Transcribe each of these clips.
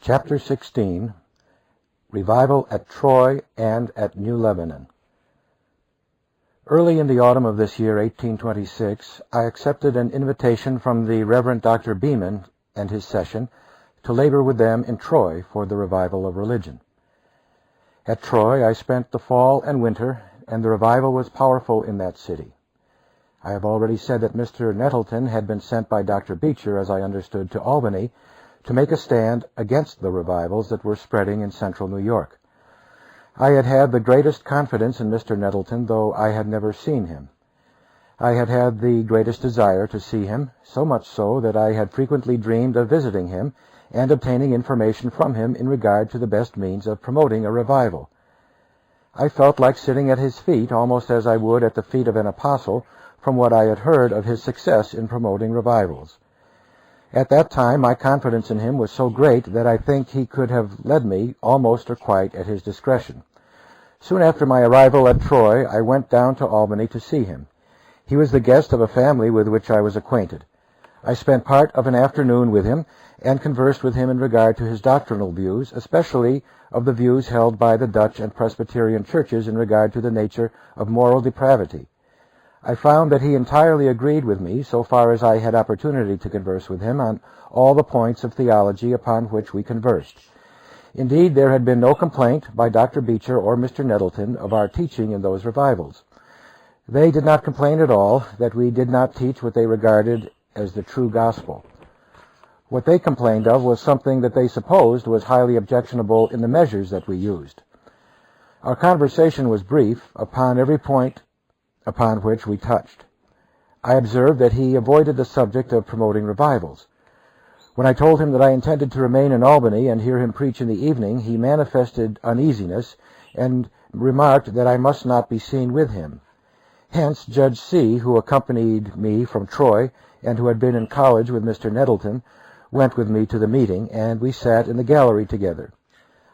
Chapter 16, Revival at Troy and at New Lebanon. Early in the autumn of this year, 1826, I accepted an invitation from the Reverend Dr. Beeman and his session to labor with them in Troy for the revival of religion. At Troy, I spent the fall and winter, and the revival was powerful in that city. I have already said that Mr. Nettleton had been sent by Dr. Beecher, as I understood, to Albany to make a stand against the revivals that were spreading in central New York. I had had the greatest confidence in Mr. Nettleton, though I had never seen him. I had had the greatest desire to see him, so much so that I had frequently dreamed of visiting him and obtaining information from him in regard to the best means of promoting a revival. I felt like sitting at his feet almost as I would at the feet of an apostle from what I had heard of his success in promoting revivals. At that time, my confidence in him was so great that I think he could have led me almost or quite at his discretion. Soon after my arrival at Troy, I went down to Albany to see him. He was the guest of a family with which I was acquainted. I spent part of an afternoon with him and conversed with him in regard to his doctrinal views, especially of the views held by the Dutch and Presbyterian churches in regard to the nature of moral depravity. I found that he entirely agreed with me, so far as I had opportunity to converse with him, on all the points of theology upon which we conversed. Indeed, there had been no complaint by Dr. Beecher or Mr. Nettleton of our teaching in those revivals. They did not complain at all that we did not teach what they regarded as the true gospel. What they complained of was something that they supposed was highly objectionable in the measures that we used. Our conversation was brief upon every point upon which we touched. I observed that he avoided the subject of promoting revivals. When I told him that I intended to remain in Albany and hear him preach in the evening, he manifested uneasiness and remarked that I must not be seen with him. Hence, Judge C., who accompanied me from Troy and who had been in college with Mr. Nettleton, went with me to the meeting, and we sat in the gallery together.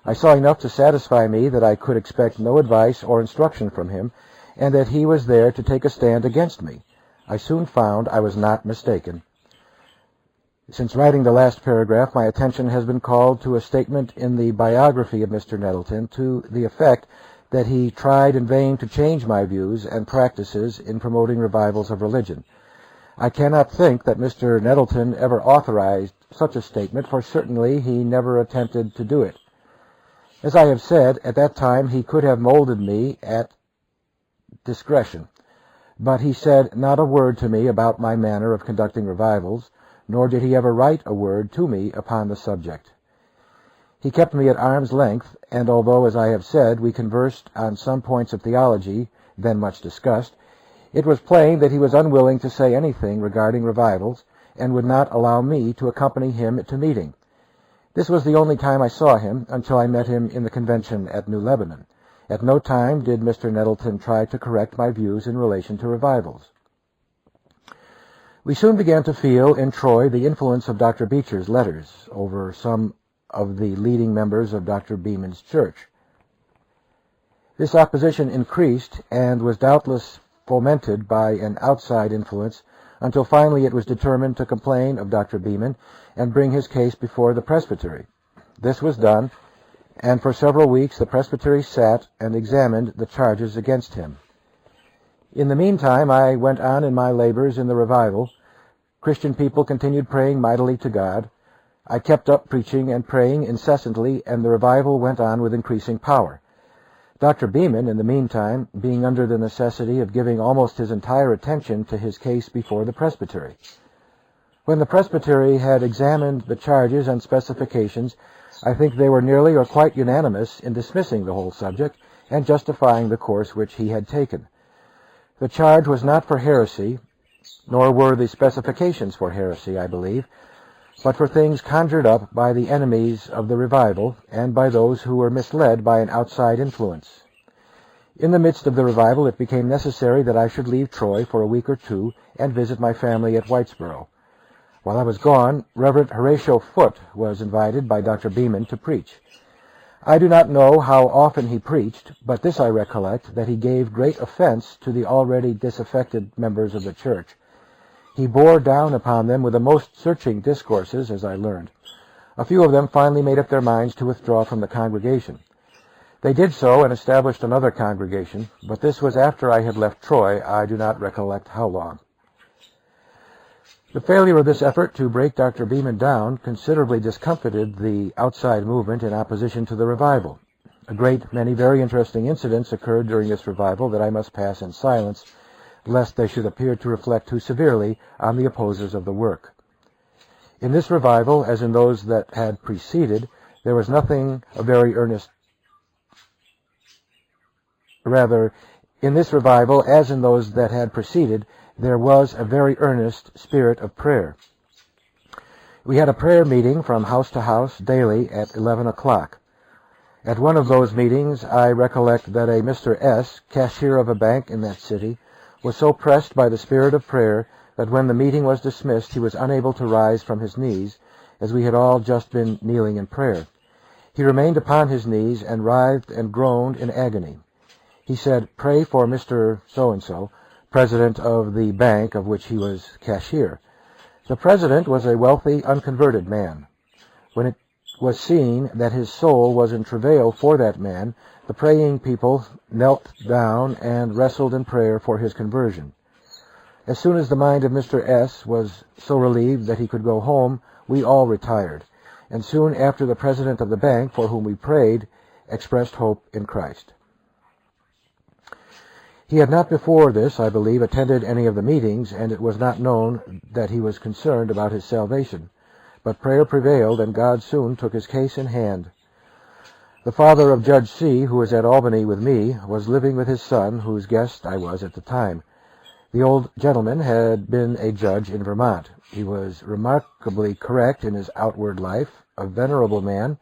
I saw enough to satisfy me that I could expect no advice or instruction from him, and that he was there to take a stand against me. I soon found I was not mistaken. Since writing the last paragraph, my attention has been called to a statement in the biography of Mr. Nettleton to the effect that he tried in vain to change my views and practices in promoting revivals of religion. I cannot think that Mr. Nettleton ever authorized such a statement, for certainly he never attempted to do it. As I have said, at that time he could have molded me at discretion, but he said not a word to me about my manner of conducting revivals, nor did he ever write a word to me upon the subject. He kept me at arm's length, and although, as I have said, we conversed on some points of theology then much discussed, it was plain that he was unwilling to say anything regarding revivals, and would not allow me to accompany him to meeting. This was the only time I saw him, until I met him in the convention at New Lebanon. At no time did Mr. Nettleton try to correct my views in relation to revivals. We soon began to feel in Troy the influence of Dr. Beecher's letters over some of the leading members of Dr. Beeman's church. This opposition increased and was doubtless fomented by an outside influence until finally it was determined to complain of Dr. Beeman and bring his case before the presbytery. This was done, and for several weeks the presbytery sat and examined the charges against him. In the meantime, I went on in my labors in the revival. Christian people continued praying mightily to God. I kept up preaching and praying incessantly, and the revival went on with increasing power. Dr. Beeman, in the meantime, being under the necessity of giving almost his entire attention to his case before the presbytery. When the presbytery had examined the charges and specifications, I think they were nearly or quite unanimous in dismissing the whole subject and justifying the course which he had taken. The charge was not for heresy, nor were the specifications for heresy, I believe, but for things conjured up by the enemies of the revival and by those who were misled by an outside influence. In the midst of the revival, it became necessary that I should leave Troy for a week or two and visit my family at Whitesboro. While I was gone, Reverend Horatio Foote was invited by Dr. Beeman to preach. I do not know how often he preached, but this I recollect, that he gave great offense to the already disaffected members of the church. He bore down upon them with the most searching discourses, as I learned. A few of them finally made up their minds to withdraw from the congregation. They did so and established another congregation, but this was after I had left Troy. I do not recollect how long. The failure of this effort to break Dr. Beeman down considerably discomfited the outside movement in opposition to the revival. A great many very interesting incidents occurred during this revival that I must pass in silence, lest they should appear to reflect too severely on the opposers of the work. In this revival, as in those that had preceded, there was nothing a very earnest in this revival, as in those that had preceded, there was a very earnest spirit of prayer. We had a prayer meeting from house to house daily at 11 o'clock. At one of those meetings, I recollect that a Mr. S., cashier of a bank in that city, was so pressed by the spirit of prayer that when the meeting was dismissed, he was unable to rise from his knees, as we had all just been kneeling in prayer. He remained upon his knees and writhed and groaned in agony. He said, "Pray for Mr. So-and-so, president of the bank of which he was cashier." The president was a wealthy, unconverted man. When it was seen that his soul was in travail for that man, the praying people knelt down and wrestled in prayer for his conversion. As soon as the mind of Mr. S. was so relieved that he could go home, we all retired, and soon after the president of the bank, for whom we prayed, expressed hope in Christ. He had not before this, I believe, attended any of the meetings, and it was not known that he was concerned about his salvation. But prayer prevailed, and God soon took his case in hand. The father of Judge C., who was at Albany with me, was living with his son, whose guest I was at the time. The old gentleman had been a judge in Vermont. He was remarkably correct in his outward life, a venerable man,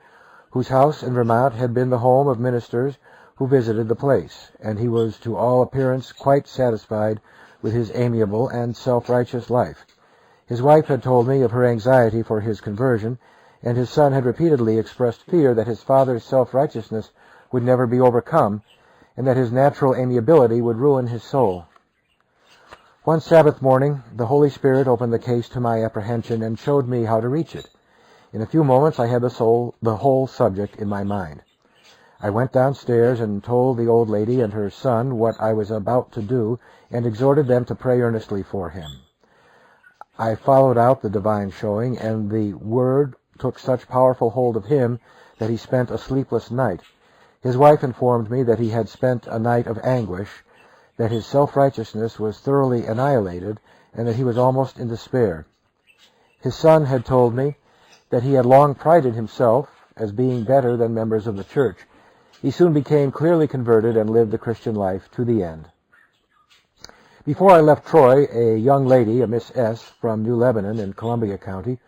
whose house in Vermont had been the home of ministers who visited the place, and he was to all appearance quite satisfied with his amiable and self-righteous life. His wife had told me of her anxiety for his conversion, and his son had repeatedly expressed fear that his father's self-righteousness would never be overcome, and that his natural amiability would ruin his soul. One Sabbath morning, the Holy Spirit opened the case to my apprehension and showed me how to reach it. In a few moments I had the whole subject in my mind. I went downstairs and told the old lady and her son what I was about to do, and exhorted them to pray earnestly for him. I followed out the divine showing, and the word took such powerful hold of him that he spent a sleepless night. His wife informed me that he had spent a night of anguish, that his self-righteousness was thoroughly annihilated, and that he was almost in despair. His son had told me that he had long prided himself as being better than members of the church. He soon became clearly converted and lived the Christian life to the end. Before I left Troy, a young lady, a Miss S., from New Lebanon in Columbia County,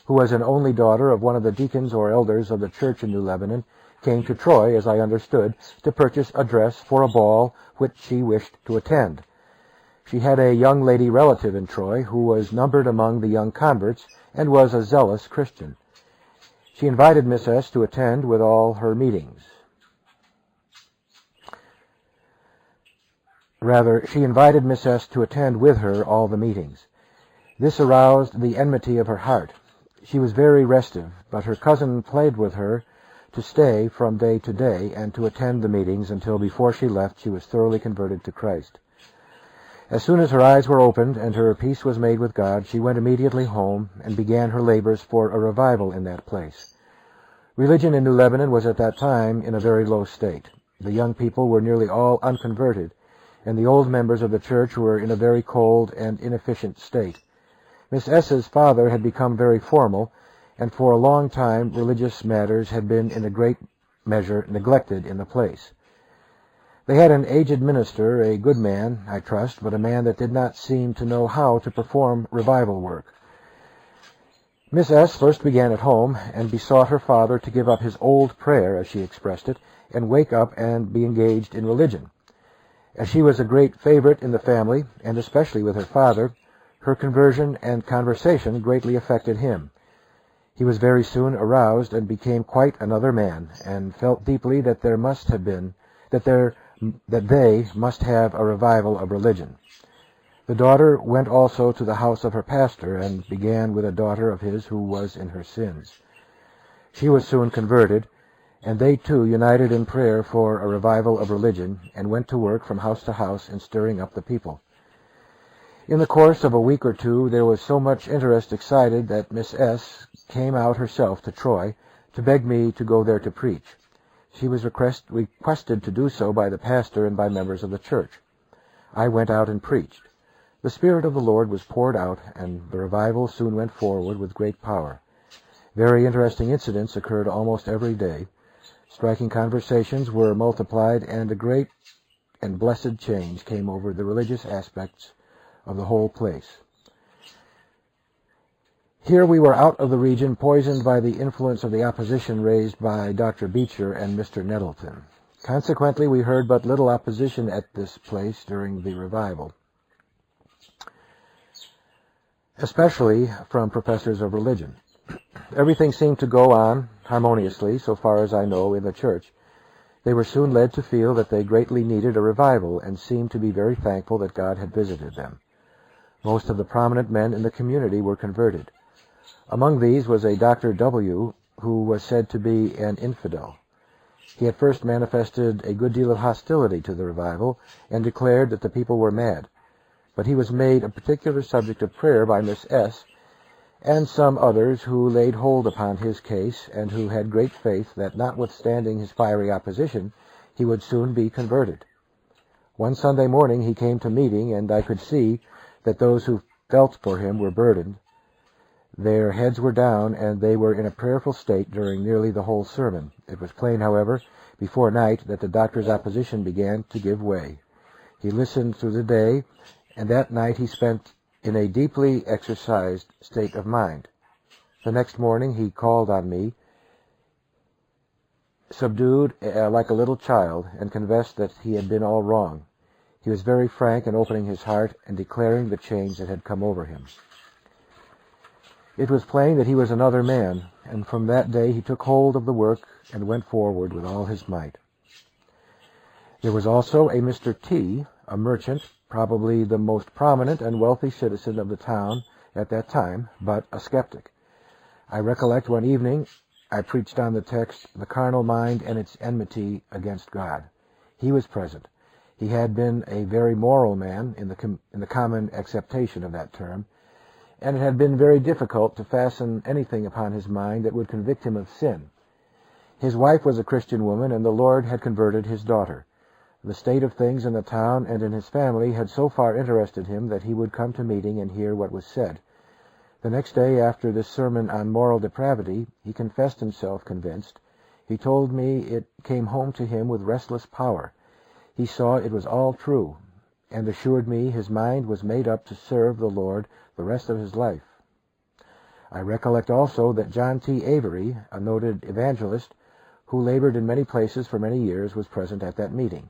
who was an only daughter of one of the deacons or elders of the church in New Lebanon, came to Troy, as I understood, to purchase a dress for a ball which she wished to attend. She had a young lady relative in Troy who was numbered among the young converts and was a zealous Christian. She invited Miss S. to attend with all her meetings. She invited Miss S. to attend with her all the meetings. This aroused the enmity of her heart. She was very restive, but her cousin pleaded with her to stay from day to day and to attend the meetings until before she left she was thoroughly converted to Christ. As soon as her eyes were opened and her peace was made with God, she went immediately home and began her labors for a revival in that place. Religion in New Lebanon was at that time in a very low state. The young people were nearly all unconverted, and the old members of the church were in a very cold and inefficient state. Miss S.'s father had become very formal, and for a long time religious matters had been in a great measure neglected in the place. They had an aged minister, a good man, I trust, but a man that did not seem to know how to perform revival work. Miss S. first began at home, and besought her father to give up his old prayer, as she expressed it, and wake up and be engaged in religion. As she was a great favorite in the family, and especially with her father, her conversion and conversation greatly affected him. He was very soon aroused and became quite another man, and felt deeply that they must have a revival of religion. The daughter went also to the house of her pastor, and began with a daughter of his who was in her sins. She was soon converted, and they too united in prayer for a revival of religion and went to work from house to house in stirring up the people. In the course of a week or two, there was so much interest excited that Miss S. came out herself to Troy to beg me to go there to preach. She was requested to do so by the pastor and by members of the church. I went out and preached. The Spirit of the Lord was poured out, and the revival soon went forward with great power. Very interesting incidents occurred almost every day. Striking conversations were multiplied, and a great and blessed change came over the religious aspects of the whole place. Here we were out of the region, poisoned by the influence of the opposition raised by Dr. Beecher and Mr. Nettleton. Consequently, we heard but little opposition at this place during the revival, especially from professors of religion. Everything seemed to go on harmoniously, so far as I know, in the church. They were soon led to feel that they greatly needed a revival and seemed to be very thankful that God had visited them. Most of the prominent men in the community were converted. Among these was a Dr. W., who was said to be an infidel. He at first manifested a good deal of hostility to the revival and declared that the people were mad. But he was made a particular subject of prayer by Miss S. and some others who laid hold upon his case and who had great faith that, notwithstanding his fiery opposition, he would soon be converted. One Sunday morning he came to meeting, and I could see that those who felt for him were burdened. Their heads were down, and they were in a prayerful state during nearly the whole sermon. It was plain, however, before night that the doctor's opposition began to give way. He listened through the day, and that night he spent in a deeply exercised state of mind. The next morning he called on me, subdued like a little child, and confessed that he had been all wrong. He was very frank in opening his heart and declaring the change that had come over him. It was plain that he was another man, and from that day he took hold of the work and went forward with all his might. There was also a Mr. T., a merchant, probably the most prominent and wealthy citizen of the town at that time, but a skeptic. I recollect one evening I preached on the text, "The carnal mind and its enmity against God." He was present. He had been a very moral man in the common acceptation of that term, and it had been very difficult to fasten anything upon his mind that would convict him of sin. His wife was a Christian woman, and the Lord had converted his daughter. The state of things in the town and in his family had so far interested him that he would come to meeting and hear what was said. The next day, after this sermon on moral depravity, he confessed himself convinced. He told me it came home to him with restless power. He saw it was all true, and assured me his mind was made up to serve the Lord the rest of his life. I recollect also that John T. Avery, a noted evangelist who labored in many places for many years, was present at that meeting.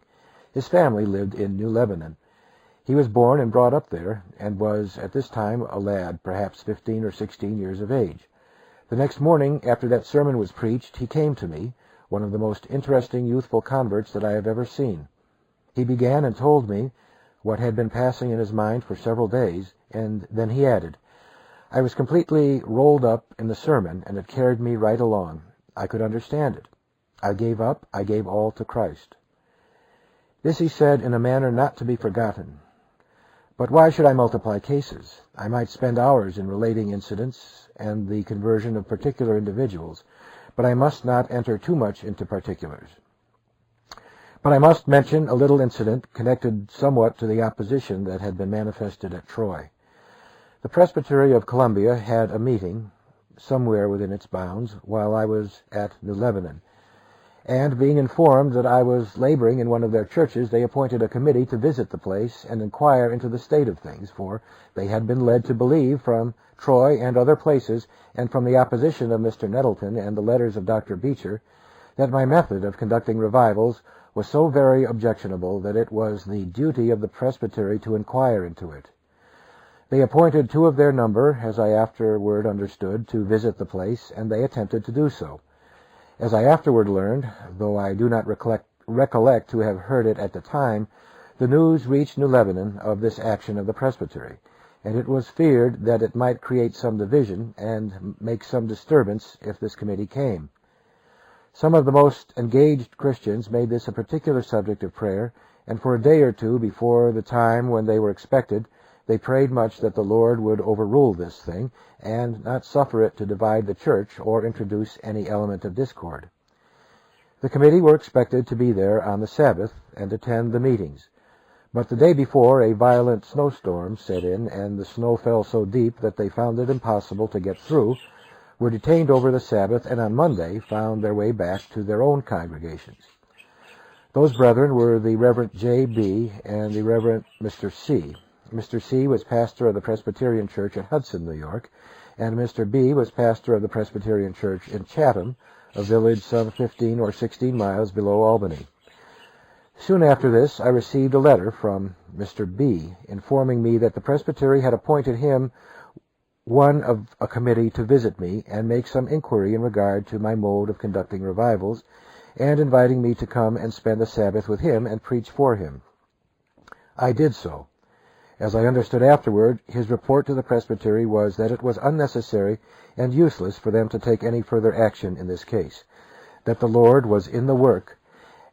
His family lived in New Lebanon. He was born and brought up there, and was at this time a lad, perhaps 15 or 16 years of age. The next morning, after that sermon was preached, he came to me, one of the most interesting youthful converts that I have ever seen. He began and told me what had been passing in his mind for several days, and then he added, "I was completely rolled up in the sermon, and it carried me right along. I could understand it. I gave up. I gave all to Christ." This he said in a manner not to be forgotten. But why should I multiply cases? I might spend hours in relating incidents and the conversion of particular individuals, but I must not enter too much into particulars. But I must mention a little incident connected somewhat to the opposition that had been manifested at Troy. The Presbytery of Columbia had a meeting, somewhere within its bounds, while I was at New Lebanon, and being informed that I was laboring in one of their churches, they appointed a committee to visit the place and inquire into the state of things, for they had been led to believe from Troy and other places, and from the opposition of Mr. Nettleton and the letters of Dr. Beecher, that my method of conducting revivals was so very objectionable that it was the duty of the presbytery to inquire into it. They appointed 2 of their number, as I afterward understood, to visit the place, and they attempted to do so. As I afterward learned, though I do not recollect to have heard it at the time, the news reached New Lebanon of this action of the presbytery, and it was feared that it might create some division and make some disturbance if this committee came. Some of the most engaged Christians made this a particular subject of prayer, and for a day or two before the time when they were expected, they prayed much that the Lord would overrule this thing and not suffer it to divide the church or introduce any element of discord. The committee were expected to be there on the Sabbath and attend the meetings, but the day before a violent snowstorm set in, and the snow fell so deep that they found it impossible to get through, were detained over the Sabbath, and on Monday found their way back to their own congregations. Those brethren were the Reverend J.B. and the Reverend Mr. C. Mr. C. was pastor of the Presbyterian Church at Hudson, New York, and Mr. B. was pastor of the Presbyterian Church in Chatham, a village some 15 or 16 miles below Albany. Soon after this, I received a letter from Mr. B. informing me that the Presbytery had appointed him one of a committee to visit me and make some inquiry in regard to my mode of conducting revivals, and inviting me to come and spend the Sabbath with him and preach for him. I did so. As I understood afterward, his report to the Presbytery was that it was unnecessary and useless for them to take any further action in this case, that the Lord was in the work,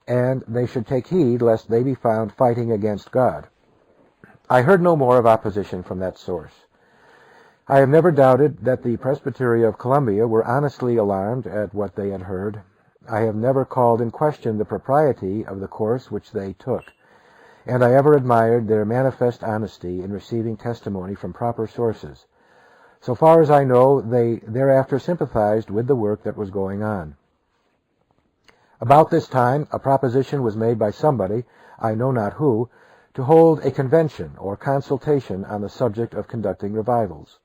and they should take heed lest they be found fighting against God. I heard no more of opposition from that source. I have never doubted that the Presbytery of Columbia were honestly alarmed at what they had heard. I have never called in question the propriety of the course which they took, and I ever admired their manifest honesty in receiving testimony from proper sources. So far as I know, they thereafter sympathized with the work that was going on. About this time, a proposition was made by somebody, I know not who, to hold a convention or consultation on the subject of conducting revivals.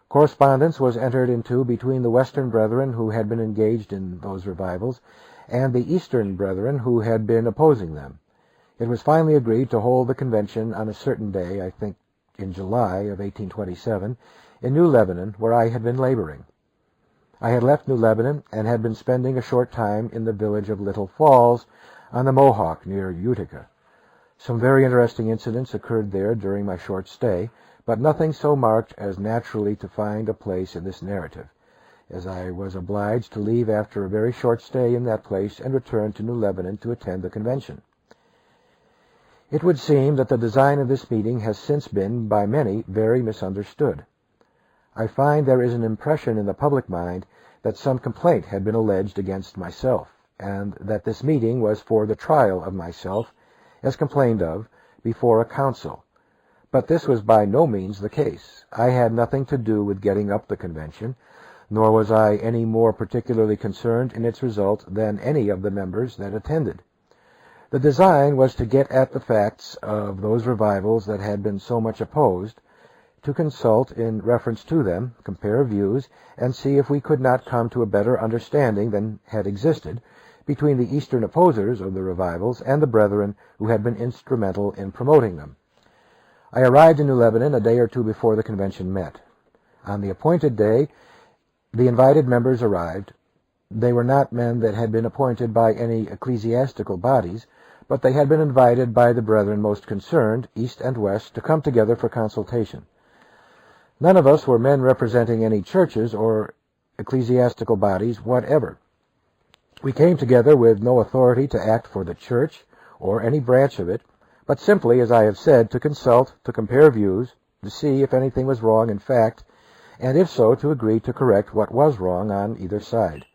Correspondence was entered into between the Western brethren who had been engaged in those revivals and the Eastern brethren who had been opposing them. It was finally agreed to hold the convention on a certain day, I think in July of 1827, in New Lebanon, where I had been laboring. I had left New Lebanon and had been spending a short time in the village of Little Falls on the Mohawk near Utica. Some very interesting incidents occurred there during my short stay, but nothing so marked as naturally to find a place in this narrative, as I was obliged to leave after a very short stay in that place and return to New Lebanon to attend the convention. It would seem that the design of this meeting has since been, by many, very misunderstood. I find there is an impression in the public mind that some complaint had been alleged against myself, and that this meeting was for the trial of myself, as complained of, before a council. But this was by no means the case. I had nothing to do with getting up the convention, nor was I any more particularly concerned in its result than any of the members that attended. The design was to get at the facts of those revivals that had been so much opposed, to consult in reference to them, compare views, and see if we could not come to a better understanding than had existed between the Eastern opposers of the revivals and the brethren who had been instrumental in promoting them. I arrived in New Lebanon a day or two before the convention met. On the appointed day, the invited members arrived. They were not men that had been appointed by any ecclesiastical bodies, but they had been invited by the brethren most concerned, East and West, to come together for consultation. None of us were men representing any churches or ecclesiastical bodies whatever. We came together with no authority to act for the church or any branch of it, but simply, as I have said, to consult, to compare views, to see if anything was wrong in fact, and if so, to agree to correct what was wrong on either side.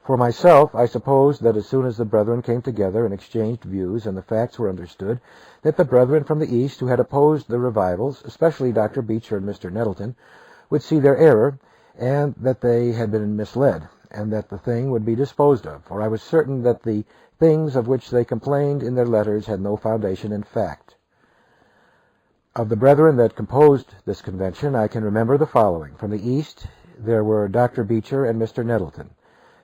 For myself, I supposed that as soon as the brethren came together and exchanged views and the facts were understood, that the brethren from the East who had opposed the revivals, especially Dr. Beecher and Mr. Nettleton, would see their error, and that they had been misled, and that the thing would be disposed of, for I was certain that the things of which they complained in their letters had no foundation in fact. Of the brethren that composed this convention, I can remember the following. From the East, there were Dr. Beecher and Mr. Nettleton,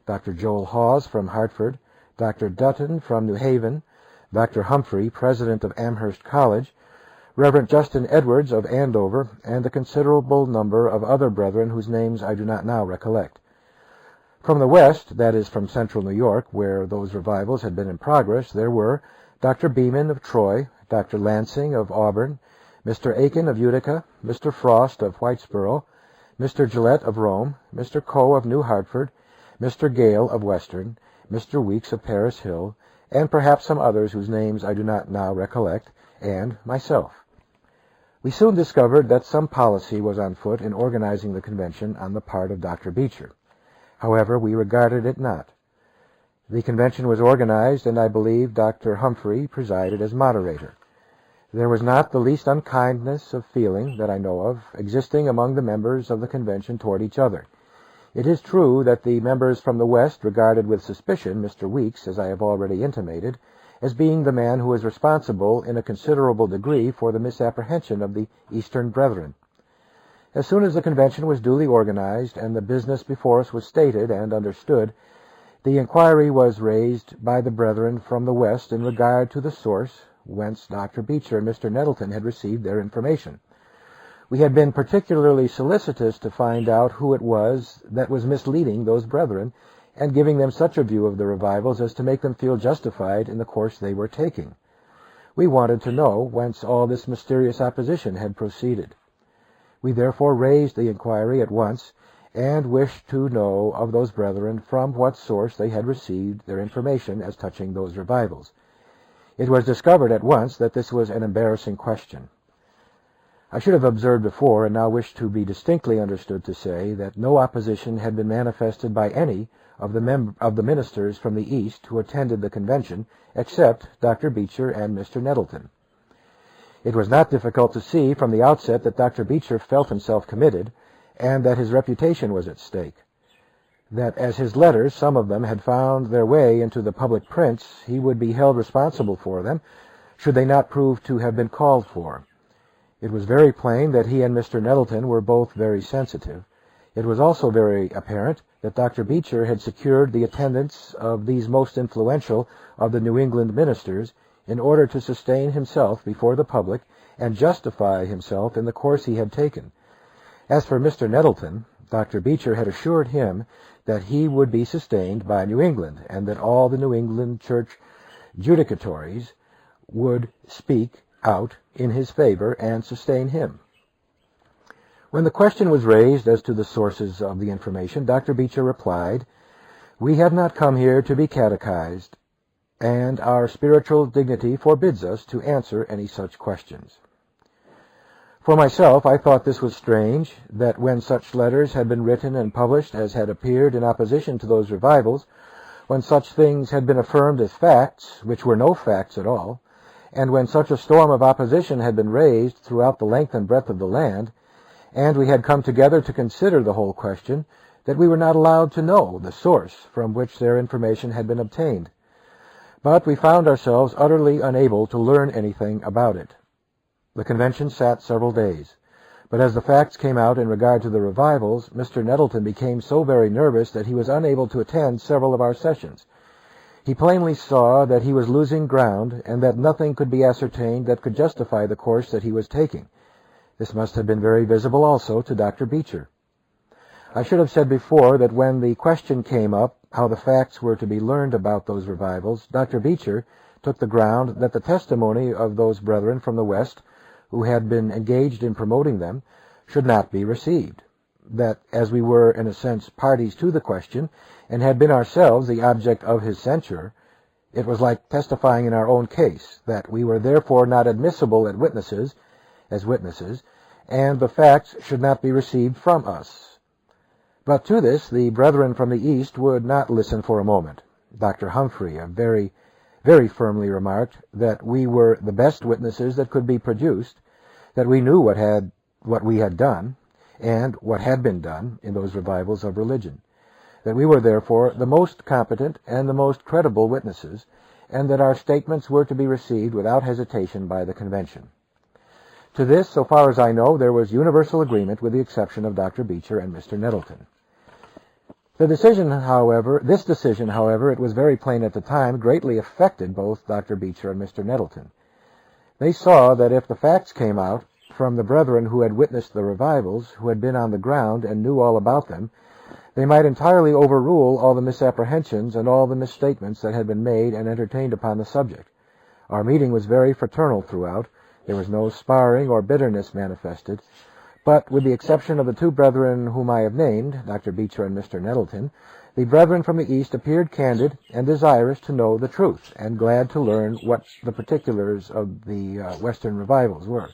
Dr. Joel Hawes from Hartford, Dr. Dutton from New Haven, Dr. Humphrey, president of Amherst College, Reverend Justin Edwards of Andover, and a considerable number of other brethren whose names I do not now recollect. From the West, that is from central New York, where those revivals had been in progress, there were Dr. Beeman of Troy, Dr. Lansing of Auburn, Mr. Aiken of Utica, Mr. Frost of Whitesboro, Mr. Gillette of Rome, Mr. Coe of New Hartford, Mr. Gale of Western, Mr. Weeks of Paris Hill, and perhaps some others whose names I do not now recollect, and myself. We soon discovered that some policy was on foot in organizing the convention on the part of Dr. Beecher. However, we regarded it not. The convention was organized, and I believe Dr. Humphrey presided as moderator. There was not the least unkindness of feeling, that I know of, existing among the members of the convention toward each other. It is true that the members from the West regarded with suspicion Mr. Weeks, as I have already intimated, as being the man who was responsible in a considerable degree for the misapprehension of the Eastern Brethren. As soon as the convention was duly organized and the business before us was stated and understood, the inquiry was raised by the brethren from the West in regard to the source whence Dr. Beecher and Mr. Nettleton had received their information. We had been particularly solicitous to find out who it was that was misleading those brethren and giving them such a view of the revivals as to make them feel justified in the course they were taking. We wanted to know whence all this mysterious opposition had proceeded. We therefore raised the inquiry at once, and wished to know of those brethren from what source they had received their information as touching those revivals. It was discovered at once that this was an embarrassing question. I should have observed before, and now wish to be distinctly understood to say, that no opposition had been manifested by any of the ministers from the East who attended the convention, except Dr. Beecher and Mr. Nettleton. It was not difficult to see from the outset that Dr. Beecher felt himself committed, and that his reputation was at stake. That as his letters, some of them, had found their way into the public prints, he would be held responsible for them, should they not prove to have been called for. It was very plain that he and Mr. Nettleton were both very sensitive. It was also very apparent that Dr. Beecher had secured the attendance of these most influential of the New England ministers in order to sustain himself before the public and justify himself in the course he had taken. As for Mr. Nettleton, Dr. Beecher had assured him that he would be sustained by New England, and that all the New England church judicatories would speak out in his favor and sustain him. When the question was raised as to the sources of the information, Dr. Beecher replied, "We have not come here to be catechized, and our spiritual dignity forbids us to answer any such questions." For myself, I thought this was strange, that when such letters had been written and published as had appeared in opposition to those revivals, when such things had been affirmed as facts, which were no facts at all, and when such a storm of opposition had been raised throughout the length and breadth of the land, and we had come together to consider the whole question, that we were not allowed to know the source from which their information had been obtained. But we found ourselves utterly unable to learn anything about it. The convention sat several days, but as the facts came out in regard to the revivals, Mr. Nettleton became so very nervous that he was unable to attend several of our sessions. He plainly saw that he was losing ground, and that nothing could be ascertained that could justify the course that he was taking. This must have been very visible also to Dr. Beecher. I should have said before that when the question came up how the facts were to be learned about those revivals, Dr. Beecher took the ground that the testimony of those brethren from the West who had been engaged in promoting them should not be received, that as we were in a sense parties to the question and had been ourselves the object of his censure, it was like testifying in our own case, that we were therefore not admissible as witnesses, and the facts should not be received from us. But to this the brethren from the East would not listen for a moment. Dr. Humphrey very firmly remarked that we were the best witnesses that could be produced, that we knew what we had done, and what had been done in those revivals of religion, that we were therefore the most competent and the most credible witnesses, and that our statements were to be received without hesitation by the convention. To this, so far as I know, there was universal agreement with the exception of Dr. Beecher and Mr. Nettleton. This decision, however, it was very plain at the time, greatly affected both Dr. Beecher and Mr. Nettleton. They saw that if the facts came out from the brethren who had witnessed the revivals, who had been on the ground and knew all about them, they might entirely overrule all the misapprehensions and all the misstatements that had been made and entertained upon the subject. Our meeting was very fraternal throughout. There was no sparring or bitterness manifested, but with the exception of the two brethren whom I have named, Dr. Beecher and Mr. Nettleton, the brethren from the East appeared candid and desirous to know the truth, and glad to learn what the particulars of the Western revivals were.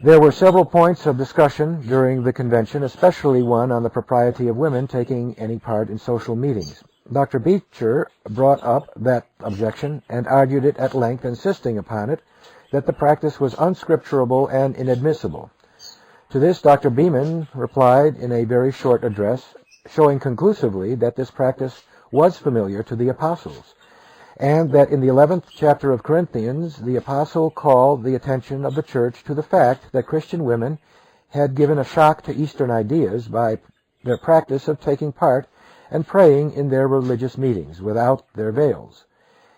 There were several points of discussion during the convention, especially one on the propriety of women taking any part in social meetings. Dr. Beecher brought up that objection and argued it at length, insisting upon it that the practice was unscripturable and inadmissible. To this Dr. Beeman replied in a very short address, showing conclusively that this practice was familiar to the apostles, and that in the 11th chapter of Corinthians, the apostle called the attention of the church to the fact that Christian women had given a shock to Eastern ideas by their practice of taking part and praying in their religious meetings without their veils.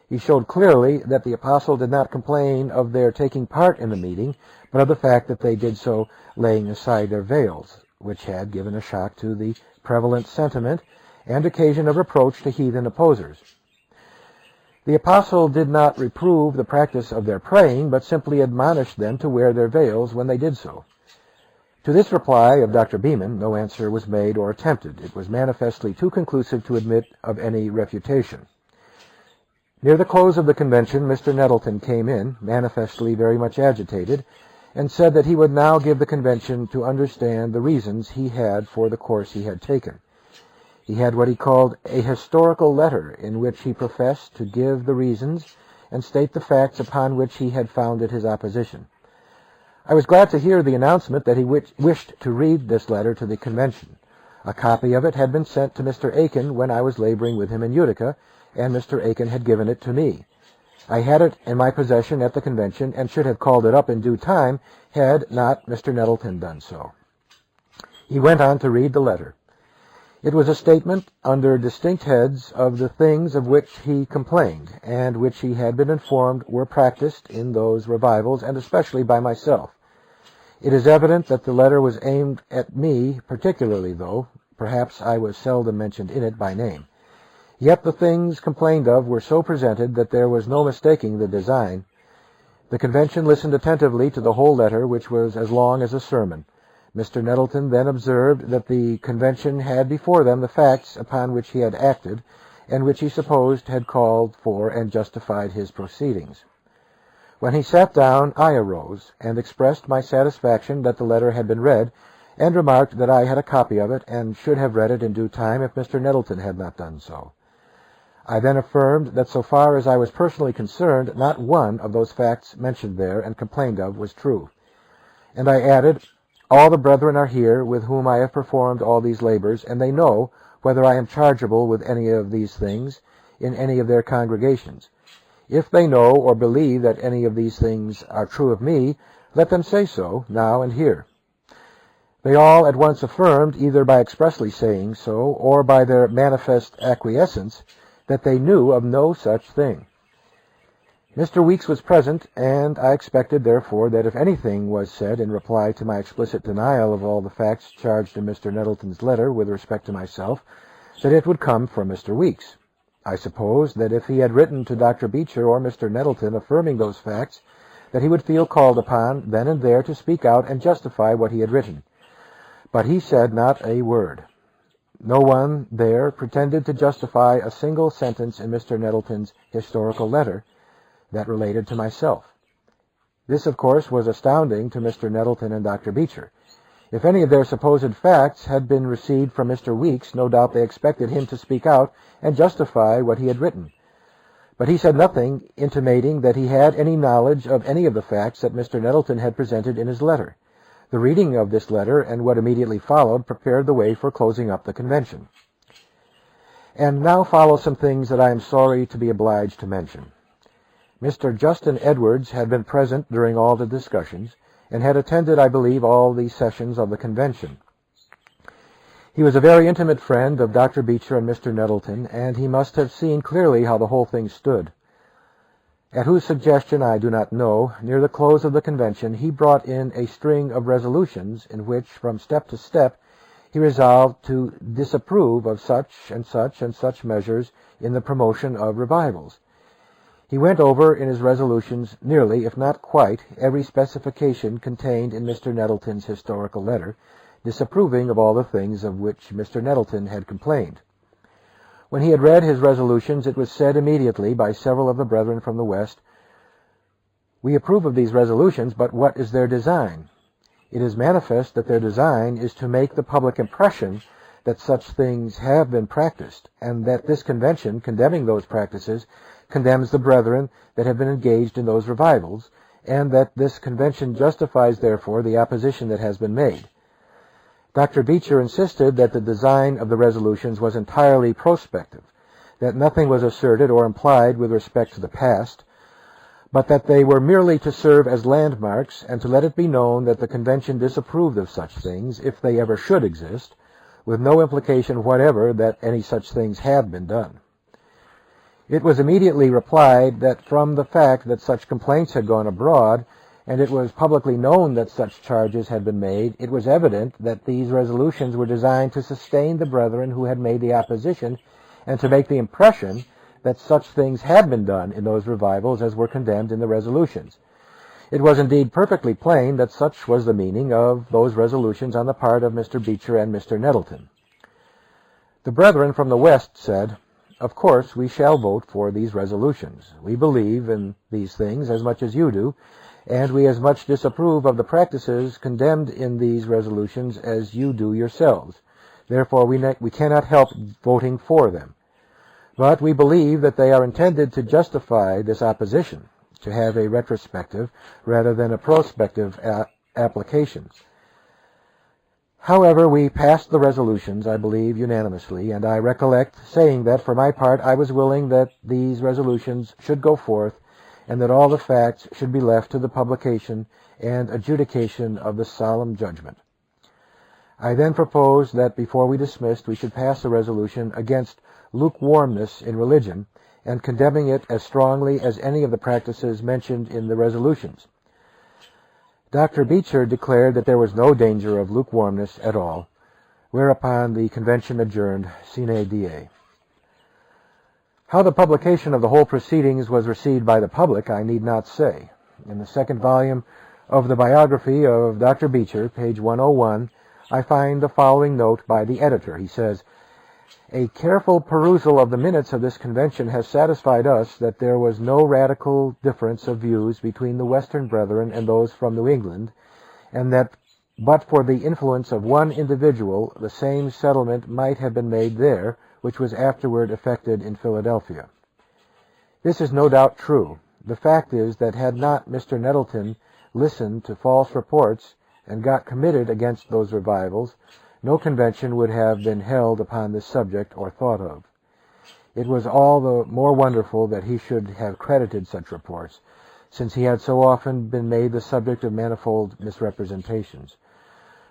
He showed clearly that the apostle did not complain of their taking part in the meeting, but of the fact that they did so laying aside their veils, which had given a shock to the prevalent sentiment and occasion of reproach to heathen opposers. The apostle did not reprove the practice of their praying, but simply admonished them to wear their veils when they did so. To this reply of Dr. Beeman, no answer was made or attempted. It was manifestly too conclusive to admit of any refutation. Near the close of the convention, Mr. Nettleton came in, manifestly very much agitated, and said that he would now give the convention to understand the reasons he had for the course he had taken. He had what he called a historical letter, in which he professed to give the reasons and state the facts upon which he had founded his opposition. I was glad to hear the announcement that he wished to read this letter to the convention. A copy of it had been sent to Mr. Aiken when I was laboring with him in Utica, and Mr. Aiken had given it to me. I had it in my possession at the convention and should have called it up in due time had not Mr. Nettleton done so. He went on to read the letter. It was a statement under distinct heads of the things of which he complained, and which he had been informed were practiced in those revivals, and especially by myself. It is evident that the letter was aimed at me particularly, though perhaps I was seldom mentioned in it by name. Yet the things complained of were so presented that there was no mistaking the design. The convention listened attentively to the whole letter, which was as long as a sermon. Mr. Nettleton then observed that the convention had before them the facts upon which he had acted, and which he supposed had called for and justified his proceedings. When he sat down, I arose, and expressed my satisfaction that the letter had been read, and remarked that I had a copy of it, and should have read it in due time if Mr. Nettleton had not done so. I then affirmed that so far as I was personally concerned, not one of those facts mentioned there and complained of was true. And I added, all the brethren are here with whom I have performed all these labors, and they know whether I am chargeable with any of these things in any of their congregations. If they know or believe that any of these things are true of me, let them say so, now and here. They all at once affirmed, either by expressly saying so, or by their manifest acquiescence, that they knew of no such thing. Mr. Weeks was present, and I expected, therefore, that if anything was said in reply to my explicit denial of all the facts charged in Mr. Nettleton's letter with respect to myself, that it would come from Mr. Weeks. I supposed that if he had written to Dr. Beecher or Mr. Nettleton affirming those facts, that he would feel called upon then and there to speak out and justify what he had written. But he said not a word. No one there pretended to justify a single sentence in Mr. Nettleton's historical letter that related to myself. This, of course, was astounding to Mr. Nettleton and Dr. Beecher. If any of their supposed facts had been received from Mr. Weeks, no doubt they expected him to speak out and justify what he had written. But he said nothing intimating that he had any knowledge of any of the facts that Mr. Nettleton had presented in his letter. The reading of this letter and what immediately followed prepared the way for closing up the convention. And now follow some things that I am sorry to be obliged to mention. Mr. Justin Edwards had been present during all the discussions, and had attended, I believe, all the sessions of the convention. He was a very intimate friend of Dr. Beecher and Mr. Nettleton, and he must have seen clearly how the whole thing stood. At whose suggestion I do not know, near the close of the convention he brought in a string of resolutions in which, from step to step, he resolved to disapprove of such and such and such measures in the promotion of revivals. He went over in his resolutions nearly, if not quite, every specification contained in Mr. Nettleton's historical letter, disapproving of all the things of which Mr. Nettleton had complained. When he had read his resolutions, it was said immediately by several of the brethren from the West, "We approve of these resolutions, but what is their design? It is manifest that their design is to make the public impression that such things have been practiced, and that this convention, condemning those practices, condemns the brethren that have been engaged in those revivals, and that this convention justifies, therefore, the opposition that has been made." Dr. Beecher insisted that the design of the resolutions was entirely prospective, that nothing was asserted or implied with respect to the past, but that they were merely to serve as landmarks and to let it be known that the convention disapproved of such things, if they ever should exist, with no implication whatever that any such things had been done. It was immediately replied that from the fact that such complaints had gone abroad, and it was publicly known that such charges had been made, it was evident that these resolutions were designed to sustain the brethren who had made the opposition, and to make the impression that such things had been done in those revivals as were condemned in the resolutions. It was indeed perfectly plain that such was the meaning of those resolutions on the part of Mr. Beecher and Mr. Nettleton. The brethren from the West said, "Of course we shall vote for these resolutions. We believe in these things as much as you do, and we as much disapprove of the practices condemned in these resolutions as you do yourselves. Therefore we cannot help voting for them. But we believe that they are intended to justify this opposition, to have a retrospective rather than a prospective application." However, we passed the resolutions, I believe, unanimously, and I recollect saying that, for my part, I was willing that these resolutions should go forth, and that all the facts should be left to the publication and adjudication of the solemn judgment. I then proposed that before we dismissed, we should pass a resolution against lukewarmness in religion, and condemning it as strongly as any of the practices mentioned in the resolutions. Dr. Beecher declared that there was no danger of lukewarmness at all, whereupon the convention adjourned sine die. How the publication of the whole proceedings was received by the public, I need not say. In the second volume of the biography of Dr. Beecher, page 101, I find the following note by the editor. He says, "A careful perusal of the minutes of this convention has satisfied us that there was no radical difference of views between the Western brethren and those from New England, and that but for the influence of one individual, the same settlement might have been made there, which was afterward effected in Philadelphia. This is no doubt true. The fact is that had not Mr. Nettleton listened to false reports and got committed against those revivals, no convention would have been held upon this subject or thought of. It was all the more wonderful that he should have credited such reports, since he had so often been made the subject of manifold misrepresentations.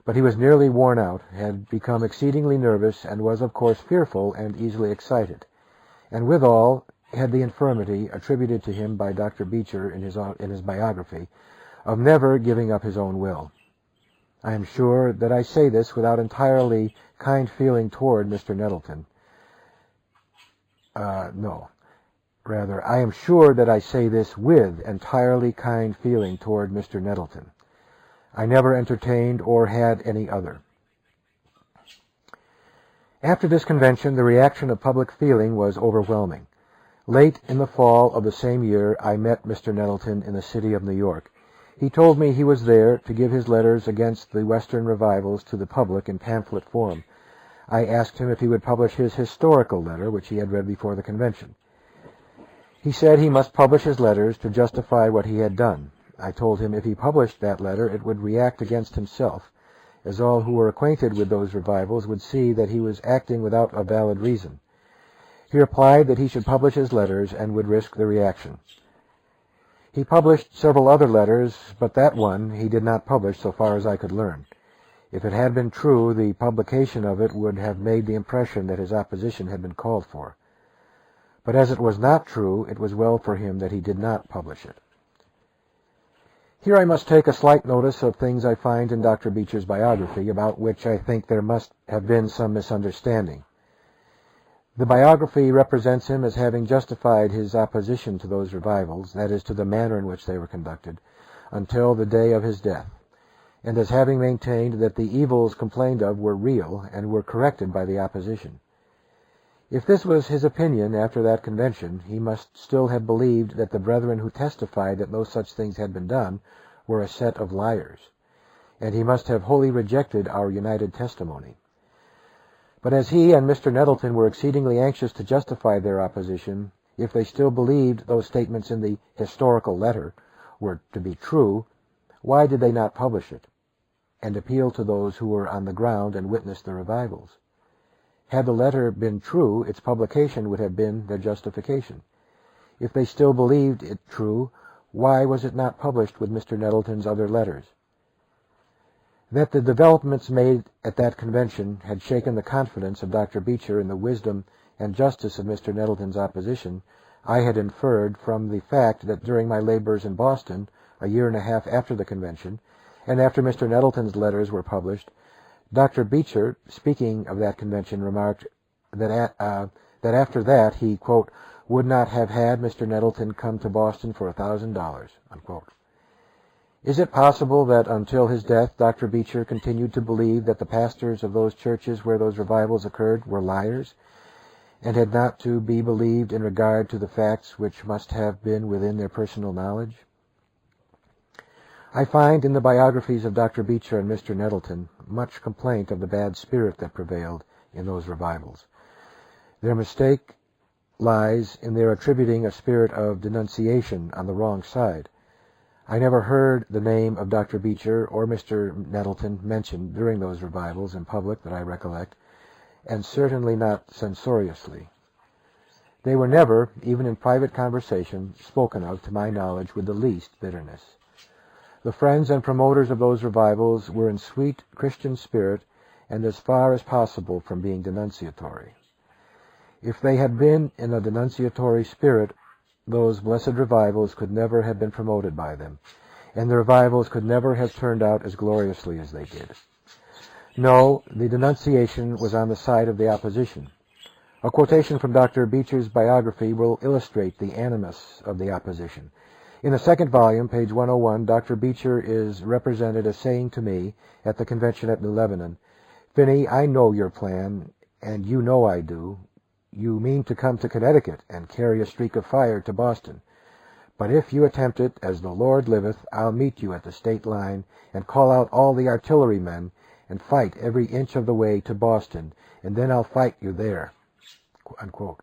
But he was nearly worn out, had become exceedingly nervous, and was, of course, fearful and easily excited, and withal had the infirmity, attributed to him by Dr. Beecher in his biography, of never giving up his own will. I am sure that I say this without entirely kind feeling toward Mr. Nettleton. I am sure that I say this with entirely kind feeling toward Mr. Nettleton. I never entertained or had any other. After this convention, the reaction of public feeling was overwhelming. Late in the fall of the same year, I met Mr. Nettleton in the city of New York. He told me he was there to give his letters against the Western revivals to the public in pamphlet form. I asked him if he would publish his historical letter, which he had read before the convention. He said he must publish his letters to justify what he had done. I told him if he published that letter, it would react against himself, as all who were acquainted with those revivals would see that he was acting without a valid reason. He replied that he should publish his letters and would risk the reaction. He published several other letters, but that one he did not publish so far as I could learn. If it had been true, the publication of it would have made the impression that his opposition had been called for. But as it was not true, it was well for him that he did not publish it. Here I must take a slight notice of things I find in Dr. Beecher's biography, about which I think there must have been some misunderstanding. The biography represents him as having justified his opposition to those revivals, that is, to the manner in which they were conducted, until the day of his death, and as having maintained that the evils complained of were real and were corrected by the opposition. If this was his opinion after that convention, he must still have believed that the brethren who testified that no such things had been done were a set of liars, and he must have wholly rejected our united testimony. But as he and Mr. Nettleton were exceedingly anxious to justify their opposition, if they still believed those statements in the historical letter were to be true, why did they not publish it, and appeal to those who were on the ground and witnessed the revivals? Had the letter been true, its publication would have been their justification. If they still believed it true, why was it not published with Mr. Nettleton's other letters? That the developments made at that convention had shaken the confidence of Dr. Beecher in the wisdom and justice of Mr. Nettleton's opposition, I had inferred from the fact that during my labors in Boston, a year and a half after the convention, and after Mr. Nettleton's letters were published, Dr. Beecher, speaking of that convention, remarked that after that he, quote, would not have had Mr. Nettleton come to Boston for $1,000, unquote. Is it possible that until his death Dr. Beecher continued to believe that the pastors of those churches where those revivals occurred were liars, and had not to be believed in regard to the facts which must have been within their personal knowledge? I find in the biographies of Dr. Beecher and Mr. Nettleton much complaint of the bad spirit that prevailed in those revivals. Their mistake lies in their attributing a spirit of denunciation on the wrong side. I never heard the name of Dr. Beecher or Mr. Nettleton mentioned during those revivals in public that I recollect, and certainly not censoriously. They were never, even in private conversation, spoken of, to my knowledge, with the least bitterness. The friends and promoters of those revivals were in sweet Christian spirit and as far as possible from being denunciatory. If they had been in a denunciatory spirit, those blessed revivals could never have been promoted by them, and the revivals could never have turned out as gloriously as they did. No, the denunciation was on the side of the opposition. A quotation from Dr. Beecher's biography will illustrate the animus of the opposition. In the second volume, page 101, Dr. Beecher is represented as saying to me at the convention at New Lebanon, "Finney, I know your plan, and you know I do. You mean to come to Connecticut and carry a streak of fire to Boston. But if you attempt it, as the Lord liveth, I'll meet you at the state line and call out all the artillerymen and fight every inch of the way to Boston, and then I'll fight you there." Unquote.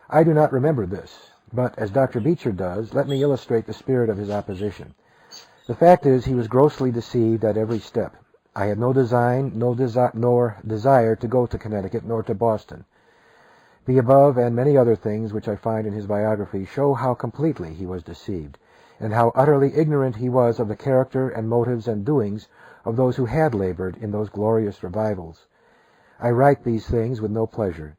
I do not remember this, but as Dr. Beecher does, let me illustrate the spirit of his opposition. The fact is, he was grossly deceived at every step. I had no design, nor desire to go to Connecticut, nor to Boston. The above and many other things which I find in his biography show how completely he was deceived, and how utterly ignorant he was of the character and motives and doings of those who had labored in those glorious revivals. I write these things with no pleasure.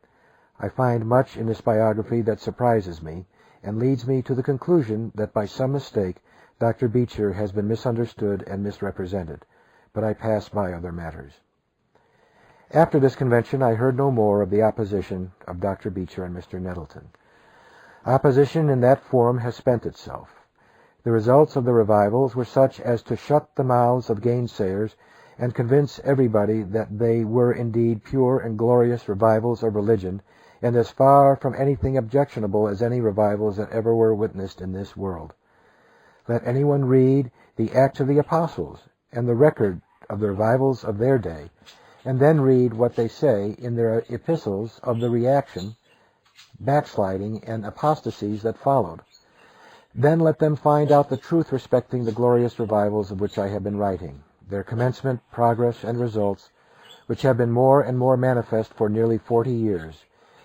I find much in this biography that surprises me, and leads me to the conclusion that by some mistake Dr. Beecher has been misunderstood and misrepresented, but I pass by other matters. After this convention, I heard no more of the opposition of Dr. Beecher and Mr. Nettleton. Opposition in that form has spent itself. The results of the revivals were such as to shut the mouths of gainsayers and convince everybody that they were indeed pure and glorious revivals of religion, and as far from anything objectionable as any revivals that ever were witnessed in this world. Let anyone read the Acts of the Apostles and the record of the revivals of their day, and then read what they say in their epistles of the reaction, backsliding, and apostasies that followed. Then let them find out the truth respecting the glorious revivals of which I have been writing, their commencement, progress, and results, which have been more and more manifest for nearly 40 years,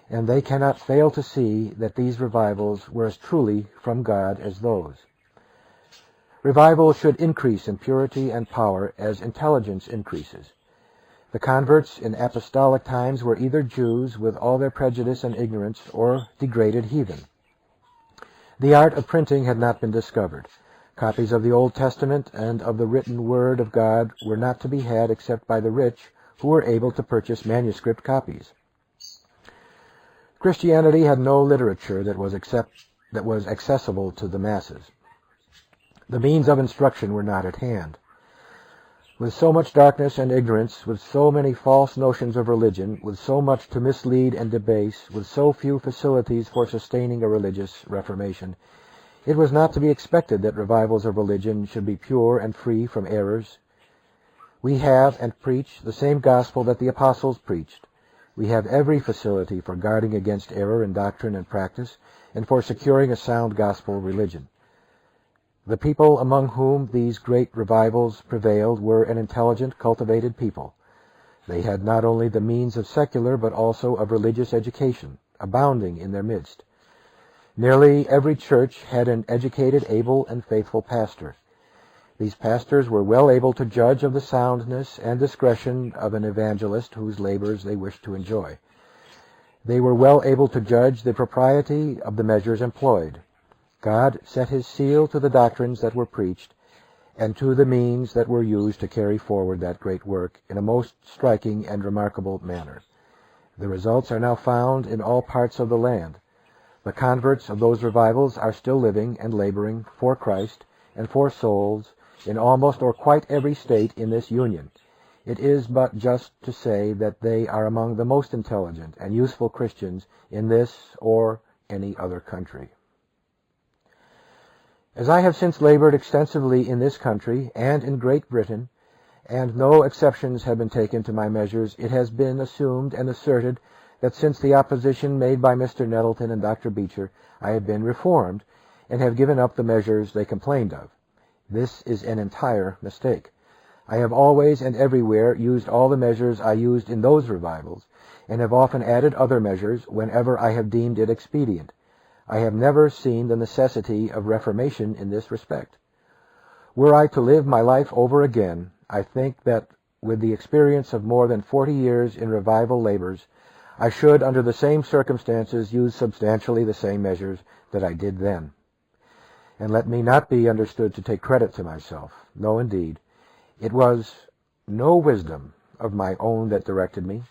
and they cannot fail to see that these revivals were as truly from God as those. Revival should increase in purity and power as intelligence increases. The converts in apostolic times were either Jews with all their prejudice and ignorance, or degraded heathen. The art of printing had not been discovered. Copies of the Old Testament and of the written Word of God were not to be had except by the rich, who were able to purchase manuscript copies. Christianity had no literature that was accessible to the masses. The means of instruction were not at hand. With so much darkness and ignorance, with so many false notions of religion, with so much to mislead and debase, with so few facilities for sustaining a religious reformation, it was not to be expected that revivals of religion should be pure and free from errors. We have and preach the same gospel that the apostles preached. We have every facility for guarding against error in doctrine and practice, and for securing a sound gospel religion. The people among whom these great revivals prevailed were an intelligent, cultivated people. They had not only the means of secular but also of religious education, abounding in their midst. Nearly every church had an educated, able, and faithful pastor. These pastors were well able to judge of the soundness and discretion of an evangelist whose labors they wished to enjoy. They were well able to judge the propriety of the measures employed. God set his seal to the doctrines that were preached and to the means that were used to carry forward that great work in a most striking and remarkable manner. The results are now found in all parts of the land. The converts of those revivals are still living and laboring for Christ and for souls in almost or quite every state in this Union. It is but just to say that they are among the most intelligent and useful Christians in this or any other country. As I have since labored extensively in this country and in Great Britain, and no exceptions have been taken to my measures, it has been assumed and asserted that since the opposition made by Mr. Nettleton and Dr. Beecher, I have been reformed and have given up the measures they complained of. This is an entire mistake. I have always and everywhere used all the measures I used in those revivals, and have often added other measures whenever I have deemed it expedient. I have never seen the necessity of reformation in this respect. Were I to live my life over again, I think that with the experience of more than 40 years in revival labors, I should, under the same circumstances, use substantially the same measures that I did then. And let me not be understood to take credit to myself. No, indeed. It was no wisdom of my own that directed me.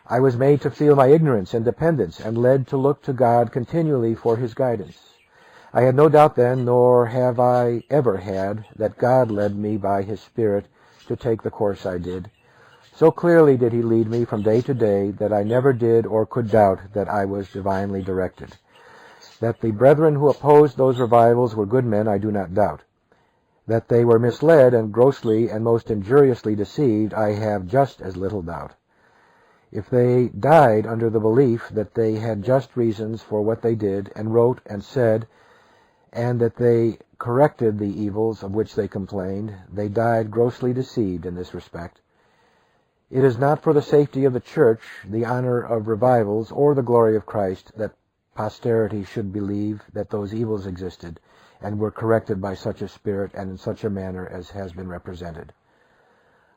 I was made to feel my ignorance and dependence, and led to look to God continually for his guidance. I had no doubt then, nor have I ever had, that God led me by his Spirit to take the course I did. So clearly did he lead me from day to day that I never did or could doubt that I was divinely directed. That the brethren who opposed those revivals were good men, I do not doubt. That they were misled and grossly and most injuriously deceived, I have just as little doubt. If they died under the belief that they had just reasons for what they did and wrote and said, and that they corrected the evils of which they complained, they died grossly deceived in this respect. It is not for the safety of the church, the honor of revivals, or the glory of Christ that posterity should believe that those evils existed and were corrected by such a spirit and in such a manner as has been represented.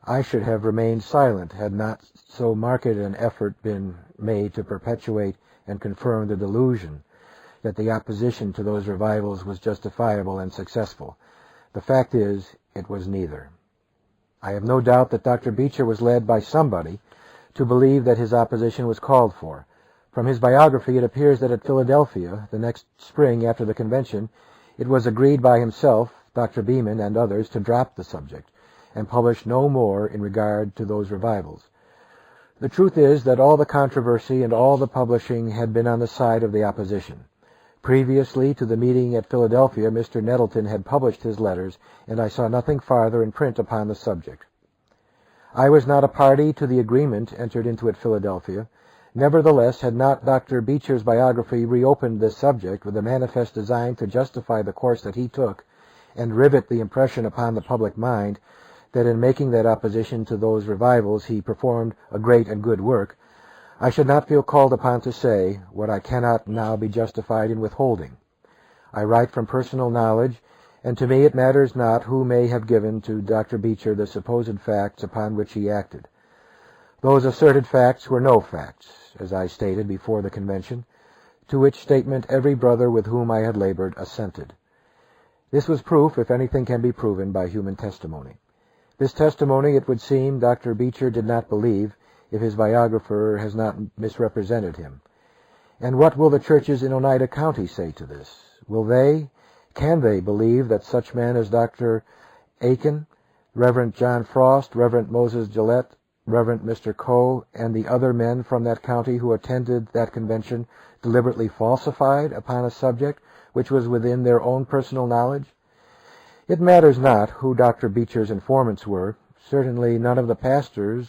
I should have remained silent had not so marked an effort been made to perpetuate and confirm the delusion that the opposition to those revivals was justifiable and successful. The fact is, it was neither. I have no doubt that Dr. Beecher was led by somebody to believe that his opposition was called for. From his biography, it appears that at Philadelphia, the next spring after the convention, it was agreed by himself, Dr. Beeman, and others to drop the subject and publish no more in regard to those revivals. The truth is that all the controversy and all the publishing had been on the side of the opposition. Previously to the meeting at Philadelphia, Mr. Nettleton had published his letters, and I saw nothing farther in print upon the subject. I was not a party to the agreement entered into at Philadelphia. Nevertheless, had not Dr. Beecher's biography reopened this subject with a manifest design to justify the course that he took and rivet the impression upon the public mind that in making that opposition to those revivals he performed a great and good work, I should not feel called upon to say what I cannot now be justified in withholding. I write from personal knowledge, and to me it matters not who may have given to Dr. Beecher the supposed facts upon which he acted. Those asserted facts were no facts, as I stated before the convention, to which statement every brother with whom I had labored assented. This was proof, if anything can be proven, by human testimony. This testimony, it would seem, Dr. Beecher did not believe, if his biographer has not misrepresented him. And what will the churches in Oneida County say to this? Can they believe that such men as Dr. Aiken, Reverend John Frost, Reverend Moses Gillette, Reverend Mr. Coe, and the other men from that county who attended that convention deliberately falsified upon a subject which was within their own personal knowledge? It matters not who Dr. Beecher's informants were. Certainly none of the pastors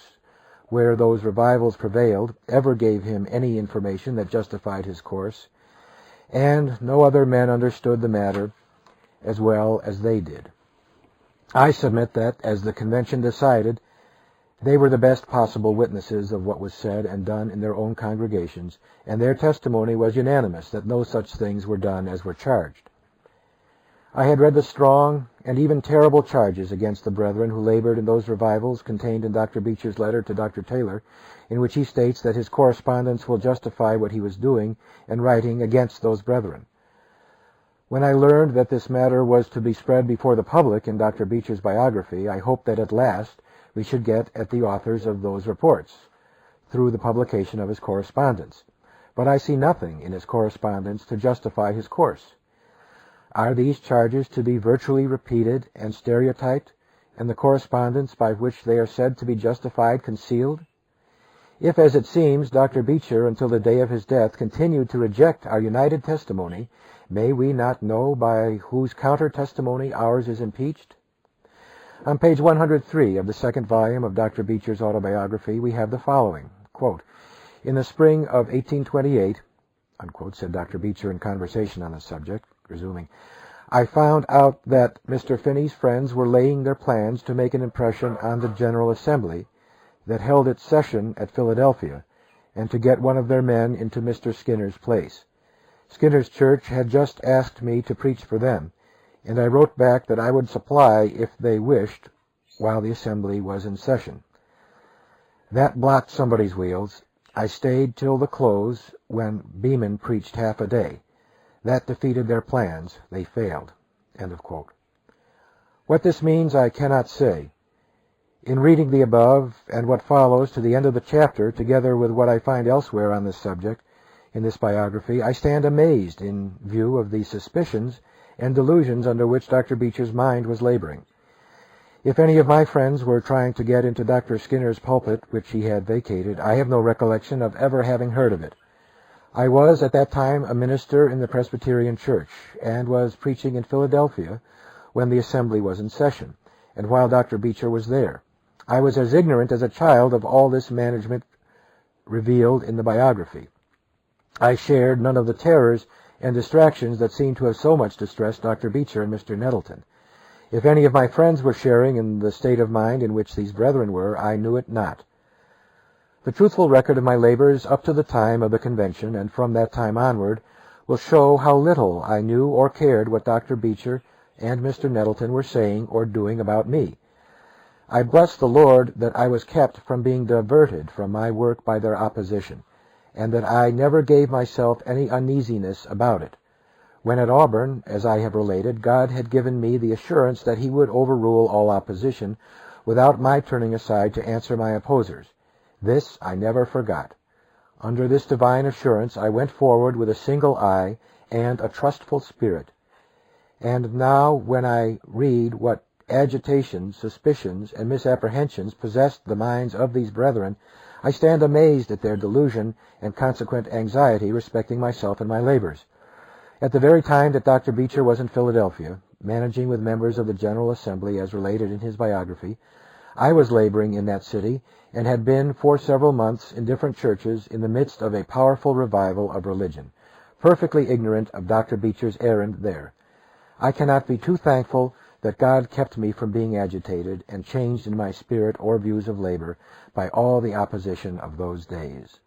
where those revivals prevailed ever gave him any information that justified his course, and no other men understood the matter as well as they did. I submit that, as the convention decided, they were the best possible witnesses of what was said and done in their own congregations, and their testimony was unanimous that no such things were done as were charged. I had read the strong and even terrible charges against the brethren who labored in those revivals contained in Dr. Beecher's letter to Dr. Taylor, in which he states that his correspondence will justify what he was doing and writing against those brethren. When I learned that this matter was to be spread before the public in Dr. Beecher's biography, I hoped that at last we should get at the authors of those reports through the publication of his correspondence. But I see nothing in his correspondence to justify his course. Are these charges to be virtually repeated and stereotyped, and the correspondence by which they are said to be justified concealed? If, as it seems, Dr. Beecher, until the day of his death, continued to reject our united testimony, may we not know by whose counter-testimony ours is impeached? On page 103 of the second volume of Dr. Beecher's autobiography, we have the following, quote, "In the spring of 1828, unquote, said Dr. Beecher in conversation on the subject, resuming, I found out that Mr. Finney's friends were laying their plans to make an impression on the General Assembly that held its session at Philadelphia, and to get one of their men into Mr. Skinner's place. Skinner's church had just asked me to preach for them, and I wrote back that I would supply if they wished while the assembly was in session. That blocked somebody's wheels. I stayed till the close, when Beeman preached half a day. That defeated their plans. They failed." End of quote. What this means I cannot say. In reading the above and what follows to the end of the chapter, together with what I find elsewhere on this subject in this biography, I stand amazed in view of the suspicions and delusions under which Dr. Beecher's mind was laboring. If any of my friends were trying to get into Dr. Skinner's pulpit, which he had vacated, I have no recollection of ever having heard of it. I was at that time a minister in the Presbyterian Church, and was preaching in Philadelphia when the assembly was in session, and while Dr. Beecher was there. I was as ignorant as a child of all this management revealed in the biography. I shared none of the terrors and distractions that seem to have so much distressed Dr. Beecher and Mr. Nettleton. If any of my friends were sharing in the state of mind in which these brethren were, I knew it not. The truthful record of my labors up to the time of the convention, and from that time onward, will show how little I knew or cared what Dr. Beecher and Mr. Nettleton were saying or doing about me. I bless the Lord that I was kept from being diverted from my work by their opposition, and that I never gave myself any uneasiness about it. When at Auburn, as I have related, God had given me the assurance that he would overrule all opposition without my turning aside to answer my opposers. This I never forgot. Under this divine assurance I went forward with a single eye and a trustful spirit. And now, when I read what agitations, suspicions, and misapprehensions possessed the minds of these brethren, I stand amazed at their delusion and consequent anxiety respecting myself and my labors. At the very time that Dr. Beecher was in Philadelphia, managing with members of the General Assembly as related in his biography, I was laboring in that city, and had been for several months in different churches in the midst of a powerful revival of religion, perfectly ignorant of Dr. Beecher's errand there. I cannot be too thankful that God kept me from being agitated and changed in my spirit or views of labor by all the opposition of those days.